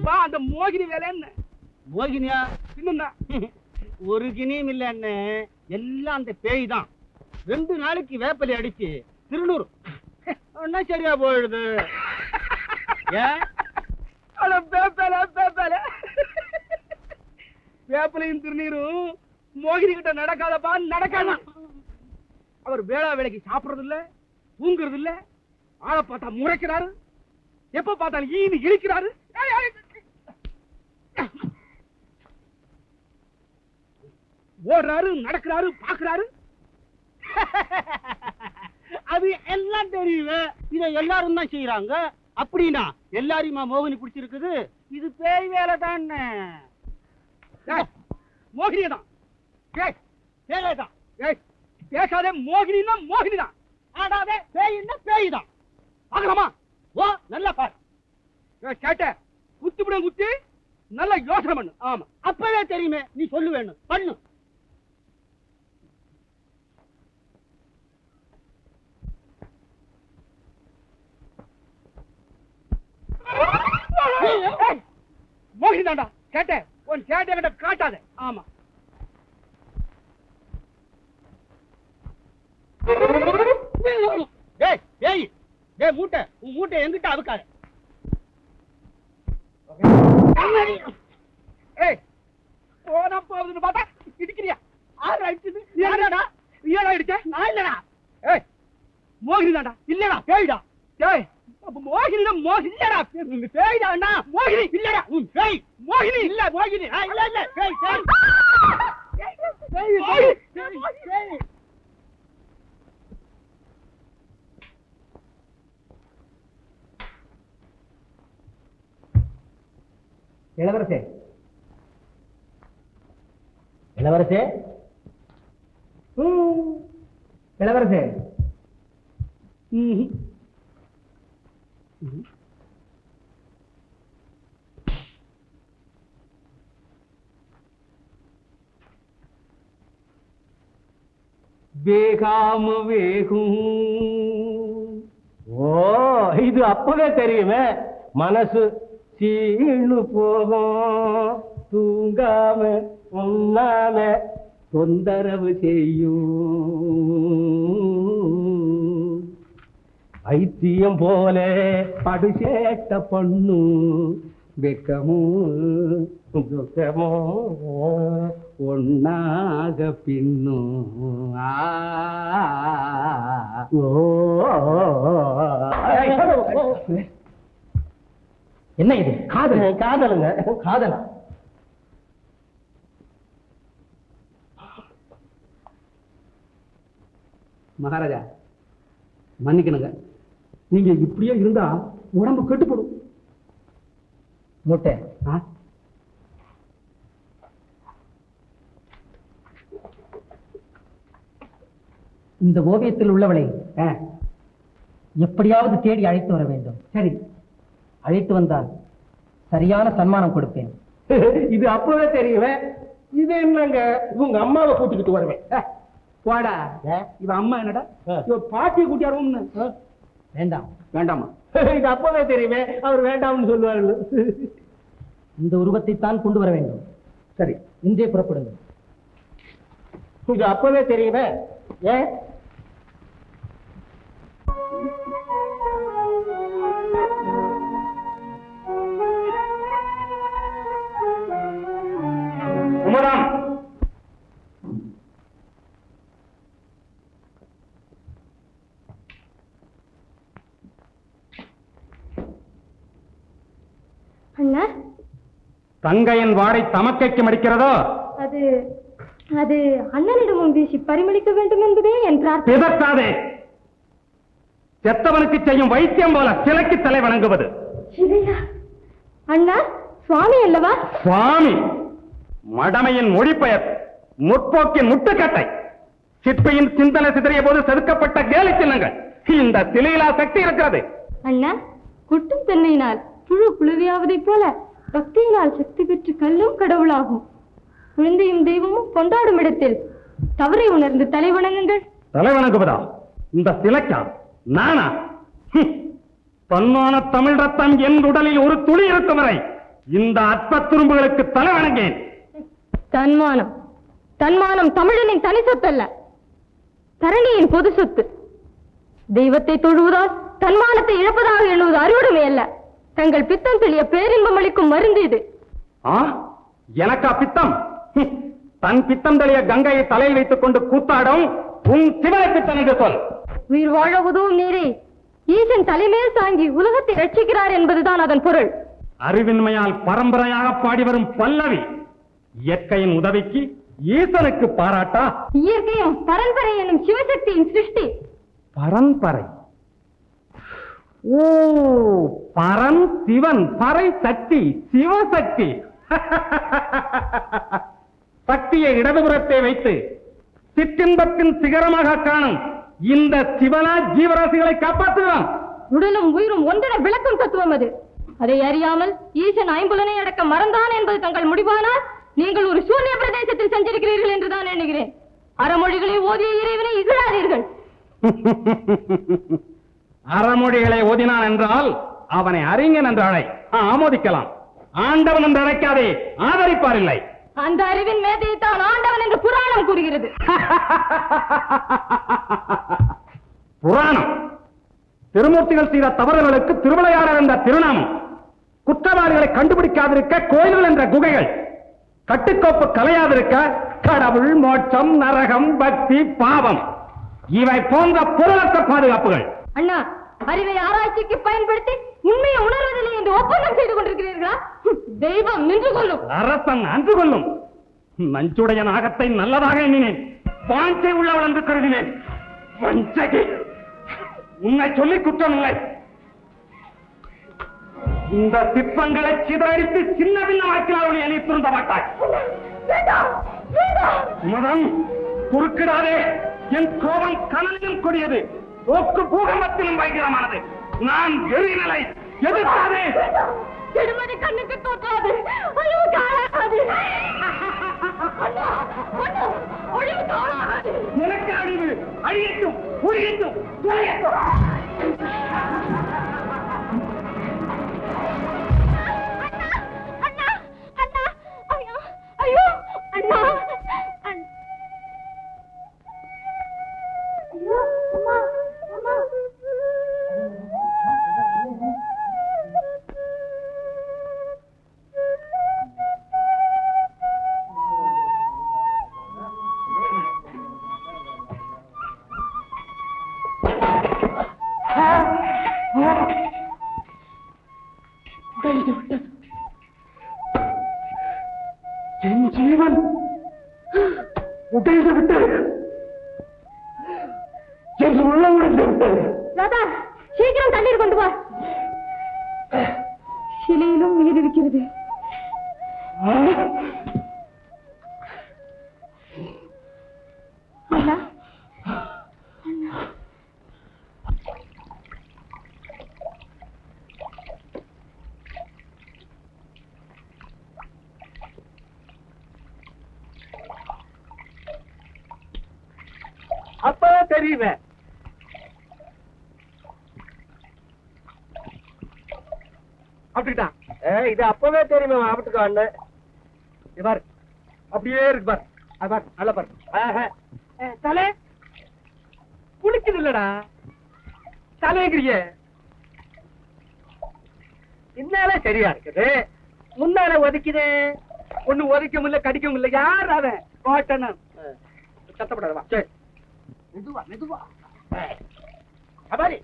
வா அந்த மோகினி வேலை என்ன? மோகினியா? இன்னும் ஒரு கினியும் இல்லன்னு எல்லாம் அந்த பேய் தான். 2 நாளைக்கு வேப்பலை அடிச்சு திருநூறு ஒன்னா சரியா போயிடுது. வேப்பலையும் திருநீரும் மோகினி கிட்ட நடக்காதப்பா, நடக்காத. அவர் வேளா வேலைக்கு சாப்பிடுறது இல்ல, தூங்குறது இல்ல, ஆளை பார்த்தா முறைக்கிறாரு, எப்ப பார்த்தாலும் ஈனு இழிக்கிறாரு. ஓடுறாரு, நடக்கிறாரு, பாக்குறாரு. அது எல்லாம் தெரியுது. இதை எல்லாரும் தான் செய்யறாங்க. அப்படின்னா எல்லாரையுமா மோகினி பிடிச்சிருக்குது? இது பேய் வேலை தானே. மோகினிதான் பேய்தான். பேசாதே. மோகினா மோகினி தான். ஆடாதே. பேய்னா பேய் தான். பாக்கலாமா? ஓ நல்லா பாரு. கேட்ட குத்துவிட குத்தி நல்ல யோசனை பண்ணு. ஆமா அப்பவே தெரியுமே. நீ சொல்லு வேணும் பண்ணு. மோகினி தாண்டா. கேட்ட உன் சேட்டை கிட்ட காட்டாத. ஆமா மூட்டை உன் மூட்டை எங்கிட்ட அவுக்காத. போனா போகுதுன்னு பார்த்தா இடிக்கிறியா? ஆறு அடிச்சது ஏடா? ஏடா இடிச்ச? நான் இல்லடா. மோகினி தாண்டா. இல்லடா பேய்டா. மோகினி மோகினி இல்லடா. பேய்டா. மோகினி இல்லடா. பேய் மோகினி இல்ல. மோகினி இல்ல இல்ல. பேய் பேய் பேய். இளவரசே, இளவரசே, இளவரசே. வேகாம வேகும். ஓ இது அப்பவே தெரியுமே. மனசு சீனு போகும். தூங்காம உண்ணாம தொந்தரவு செய்யும். ஐத்தியம் போல படுசேட்ட பண்ணு. வெக்கமும் துக்கமும் ஒன்னாக பின்னும். என்ன இது? காதல். காதலுங்க. காதலா? மகாராஜா மன்னிக்கணுங்க. நீங்க இப்படியே இருந்தா உடம்பு கெட்டுப்படும். மூட்டை இந்த ஓவியத்தில் உள்ளவளை எப்படியாவது தேடி அழைத்து வர வேண்டும். சரி, அழைத்து வந்தால் சரியான சன்மானம் கொடுப்பேன். இது அப்பவே தெரியுமே. இது என்னங்க உங்க அம்மாவை கூட்டிக்கிட்டு வருவேன். போடா. இவ அம்மா என்னடா இவ பாட்டியை கூட்டியாருவோம்னு. வேண்டாம். வேண்டாமா? இது அப்பவே தெரியுமே. அவர் வேண்டாம்னு சொல்லுவார்கள். இந்த உருவத்தை தான் கொண்டு வர வேண்டும். சரி, இன்றே புறப்படுங்கள். இது அப்பவே தெரியுமே. உமராம், அண்ணா, தங்கையின் வாடை தமக்கைக்கு மடிக்கிறதோ? அது அது அண்ணனிடமும் வீசி பரிமளிக்க வேண்டும் என்பதே என் பிரார்த்தனை. பிதற்றாதே. செத்தவனுக்கு செய்யும் வைத்தியம் போல சிலைக்கு தலை வணங்குவது. சிலையா? அண்ணா, சுவாமி அல்லவா? சுவாமி மடமையின் மொழிபெயர், முற்போக்கின் முட்டுக்கட்டை, சிற்பியின் சிந்தனை சிதறிய போது செதுக்கப்பட்ட கேலி சின்னங்கள். இந்த சிலையிலா சக்தி இருக்கிறது. அண்ணா, குட்டும் தென்னையினால் புழு புழுவியாவதைப் போல பக்தியினால் சக்தி பெற்று கல்லும் கடவுளாகும். குழந்தையும் தெய்வமும் கொண்டாடும் இடத்தில் தவறை உணர்ந்து தலை வணங்குங்கள். தலை வணங்குவதா? இந்த சிலைக்கா? நானா? தன்மான தமிழ் ரத்தம் என் உடலில் ஒரு துளி இருக்கும் வரை இந்த அற்ப துரும்புகளுக்கு தலை வணங்கேன். தன்மானம் தன்மானம் தமிழனின் தனி சொத்தல்ல, தரணியின் பொது சொத்து. தெய்வத்தை தொழுவதால் தன்மானத்தை இழப்பதாக எண்ணுவது அறிவுடைமை அல்ல, தங்கள் பித்தம் தெளிய பேரின்பம் அளிக்கும் மருந்து இது. எனக்கா பித்தம்? தன் பித்தம் தெளிய கங்கையை தலையில் வைத்துக் கொண்டு கூத்தாடும் உன் சிவனை பித்தம் என்று சொல். உயிர் வாழ உதவும் நீரே ஈசன் தலைமேல் தாங்கி உலகத்தை ரட்சிக்கிறார் என்பதுதான் அதன் பொருள். அறிவின்மையால் பரம்பரையாக பாடி வரும் பல்லவி இயற்கையின் உதவிக்கு ஈசனுக்கு பாராட்டா? இயற்கையும் பரம்பரை எனும் சிவசக்தியின் சிருஷ்டி. பரம்பரை? ஓ, பரன் சிவன், பறை சக்தி, சிவசக்தி. சக்தியை இடதுபுறத்தை வைத்து சிற்றின்பத்தின் சிகரமாக காணும் இந்த சிவனா ஜீவராசிகளை காப்பாற்றுகிறான். உடலும் உயிரும் ஒன்றென விளக்கும் தத்துவம் அது. அதை அறியாமல் ஈசன் ஐம்புலனை அடக்க மறந்தான் என்பது தங்கள் முடிவானால் நீங்கள் ஒரு சூன்ய பிரதேசத்தில் சென்றிருக்கிறீர்கள் என்றுதான் எண்ணுகிறேன். அறமொழிகளை ஓதிய இறைவனை இகழாதீர்கள். அறமொழிகளை ஓதினான் என்றால் அவனை அறிஞன் என்று அழை, ஆமோதிக்கலாம். ஆண்டவன் என்று அழைக்காதே, ஆதரிப்பார் இல்லை. அந்த அறிவின் மேதையைத்தான் ஆண்டவன் என்று புராணம் கூறுகிறது. புராணம் திருமூர்த்திகள் செய்த தவறுகளுக்கு திருவிளையாடல் என்ற திருநாமம், குற்றவாளிகளை கண்டுபிடிக்காதிருக்க கோயில்கள் என்ற குகைகள், கட்டுக்கோப்பு கலையாதிருக்க கடவுள், மோட்சம், நரகம், பக்தி, பாவம், இவை போன்ற பொருளற்ற பாதுகாப்புகள். அண்ணா, அறிவை ஆராய்ச்சிக்கு பயன்படுத்தி உண்மையை உணர்வதில்லை என்று ஒப்பந்தம் செய்து கொண்டிருக்கிறீர்களா? தெய்வம் நின்று கொள்ளும், அரசன் அன்று கொள்ளும். நஞ்சுடைய நாகத்தை நல்லதாக எண்ணினேன், வாஞ்சை உள்ளவள் என்று கருதினேன். வஞ்சகி, உன்னை சொல்லி குற்றம் இல்லை. இந்த சிற்பங்களை சிதறடித்து சின்ன பின்னமாக்கினால் என்னை திருந்த மாட்டாய். மதம் குறுக்கிடாதே, என் கோபம் கனலிலும் கொடியது, போக்கு பூகம்பத்திலும் பயங்கரமானது. நான் வெறிநிலை, எதிர்க்காதே. திருமதி கண்ணுக்கு தோற்றாது, அழிவு காணாது. ஒழிவு காணாது. எனக்கு அழிவு அழியட்டும், ஒழியட்டும், ஒழியட்டும். என் ஜீவன் உடைந்து விட்டது, என் உள்ளம் உடைந்து விட்டது. ராதா, சீக்கிரம் தண்ணீர் கொண்டு வா. சிலையிலும் உயிர் இருக்கிறது. அண்ணா, அப்ப தெரியுமே. அப்படிட்டா இது அப்பவே தெரியுமே ஆபத்துக்கு அண்ணன். பாரு, அப்படியே இருக்கு பாரு. அது பாரு, நல்ல பாரு. தலை குளிக்குது இல்லடா, தலைங்கிறிய பின்னால சரியா இருக்குது, முன்னால ஒதுக்குது. ஒண்ணு ஒதுக்கவும் இல்ல, கடிக்கவும் இல்ல. யார் அவன்? கோட்டன சத்தப்படாதவா. சரி, மெதுவா மெதுவா. அபாரி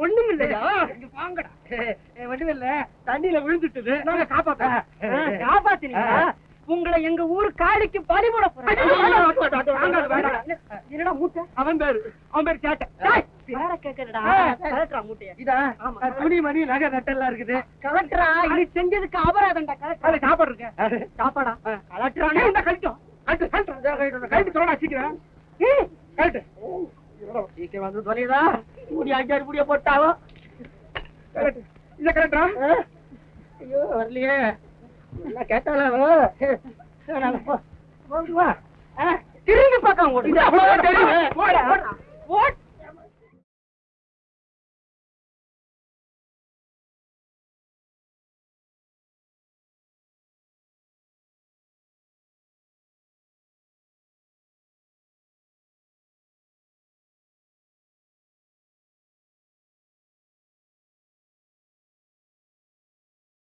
ஒண்ணும் இல்லையா? வாங்கடா. ஒண்ணும் இல்ல, தண்ணியில விழுந்துட்டது. நாங்க காப்பாத்தினீங்க. உங்களை எங்க ஊர் காளிக்கு பறிமுட போறேன். என்னடா மூட்டை? அவன் பேரு கேட்ட பேர கேட்கறடா. கலெக்டரா மூட்டைய? இதா துணி மணி நகை நட்டெல்லாம் இருக்குது. கலெக்டரா இது செஞ்சதுக்கு அபராதம்டா. கலெக்டர் சாப்பாடு இருக்கு. சாப்பாடா? கலெக்டரானே இந்த கழிக்கும். கைட்டு சொல்லடா சீக்கிரம் கைட்டு சீக்கிரம் வந்து தொலைதா முடி 5-6 முடிய போட்டாவோ இத கரெக்டா ஐயோ வரலையே என்ன கேட்டாலும் திரும்பி பார்க்க இது அவ்வளவுதான் தெரியும். போடா.